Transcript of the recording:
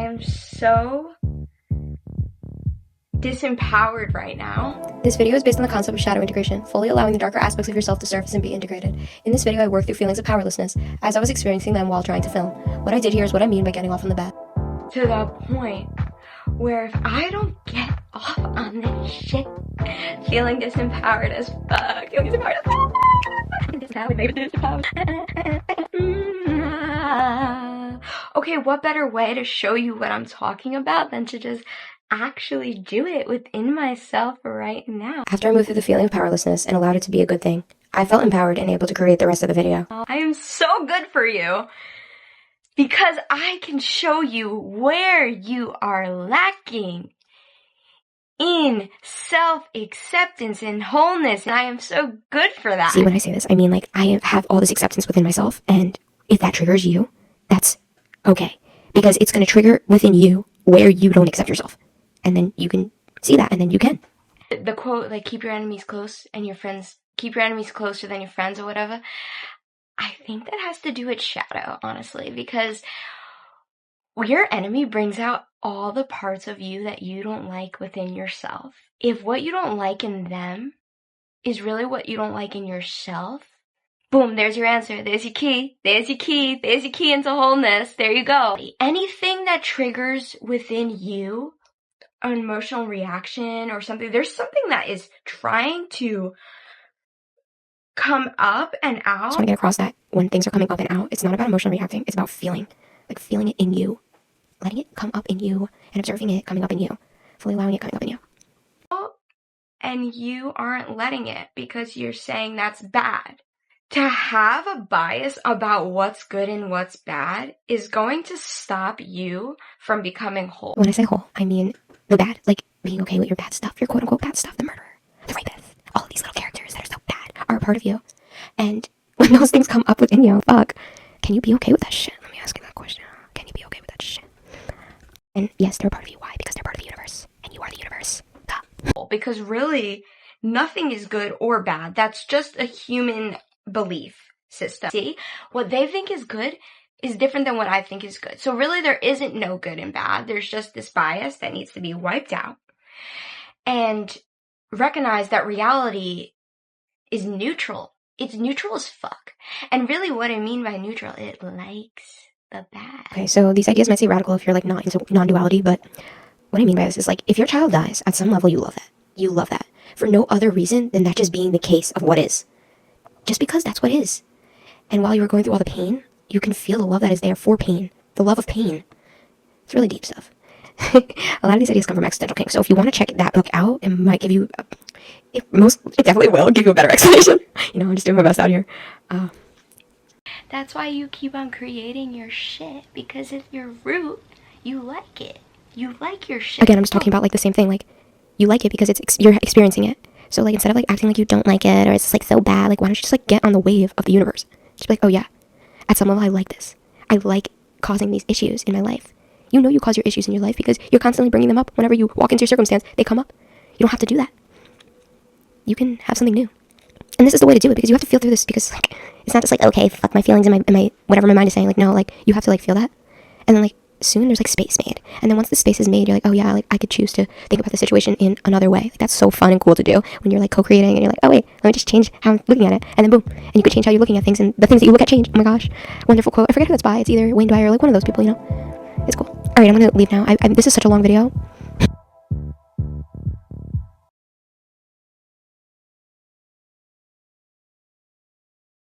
am so disempowered right now. This video is based on the concept of shadow integration, fully allowing the darker aspects of yourself to surface and be integrated. In this video, I worked through feelings of powerlessness as I was experiencing them while trying to film. What I did here is what I mean by getting off on the bat. To the point where if I don't get off on this shit, feeling disempowered as fuck, feeling disempowered as fuck, disempowered, maybe disempowered. Okay, what better way to show you what I'm talking about than to just actually do it within myself right now. After I moved through the feeling of powerlessness and allowed it to be a good thing, I felt empowered and able to create the rest of the video. I am so good for you because I can show you where you are lacking in self-acceptance and wholeness, and I am so good for that. See, when I say this, I mean like I have all this acceptance within myself, and if that triggers you, that's okay, because it's going to trigger within you where you don't accept yourself. And then you can see that, and then you can. The quote, like, keep your enemies close and your friends, keep your enemies closer than your friends or whatever, I think that has to do with shadow, honestly, because your enemy brings out all the parts of you that you don't like within yourself. If what you don't like in them is really what you don't like in yourself, boom, there's your answer. There's your key. There's your key. There's your key into wholeness. There you go. Anything that triggers within you an emotional reaction or something, there's something that is trying to come up and out. I just want to get across that when things are coming up and out, it's not about emotionally reacting. It's about feeling. Like feeling it in you. Letting it come up in you and observing it coming up in you. Fully allowing it coming up in you. And you aren't letting it because you're saying that's bad. To have a bias about what's good and what's bad is going to stop you from becoming whole. When I say whole, I mean the bad, like being okay with your bad stuff, your quote-unquote bad stuff, the murderer, the rapist, all of these little characters that are so bad are a part of you. And when those things come up within you, fuck, can you be okay with that shit? Let me ask you that question. Can you be okay with that shit? And yes, they're a part of you. Why? Because they're part of the universe. And you are the universe. Duh. Because really, nothing is good or bad. That's just a human belief system. See, what they think is good is different than what I think is good. So really there isn't no good and bad. There's just this bias that needs to be wiped out. And recognize that reality is neutral. It's neutral as fuck. And really what I mean by neutral, it likes the bad. Okay, so these ideas might seem radical if you're like not into non-duality, but what I mean by this is like if your child dies, at some level you love that. You love that. For no other reason than that just being the case of what is. Just because that's what is. And while you were going through all the pain, you can feel the love that is there for pain. The love of pain. It's really deep stuff. A lot of these ideas come from Existential King. So if you want to check that book out, it might give you, it definitely will give you a better explanation. You know, I'm just doing my best out here. That's why you keep on creating your shit. Because if your root, you like it. You like your shit. Again, I'm just talking about like the same thing. Like, you like it because you're experiencing it. So like instead of like acting like you don't like it or it's just like so bad, like why don't you just like get on the wave of the universe? Just be like, oh yeah, at some level I like this. I like causing these issues in my life. You know you cause your issues in your life because you're constantly bringing them up. Whenever you walk into your circumstance, they come up. You don't have to do that. You can have something new. And this is the way to do it because you have to feel through this because like it's not just like, okay, fuck my feelings and my whatever my mind is saying. Like no, like you have to like feel that. And then like soon there's like space made. And then once the space is made, you're like, oh yeah, like I could choose to think about the situation in another way. Like that's so fun and cool to do when you're like co-creating and you're like, oh wait, let me just change how I'm looking at it. And then boom. And you could change how you're looking at things and the things that you look at change. Oh my gosh. Wonderful quote. I forget who that's by. It's either Wayne Dyer or like one of those people, you know. It's cool. Alright, I'm gonna leave now. This is such a long video.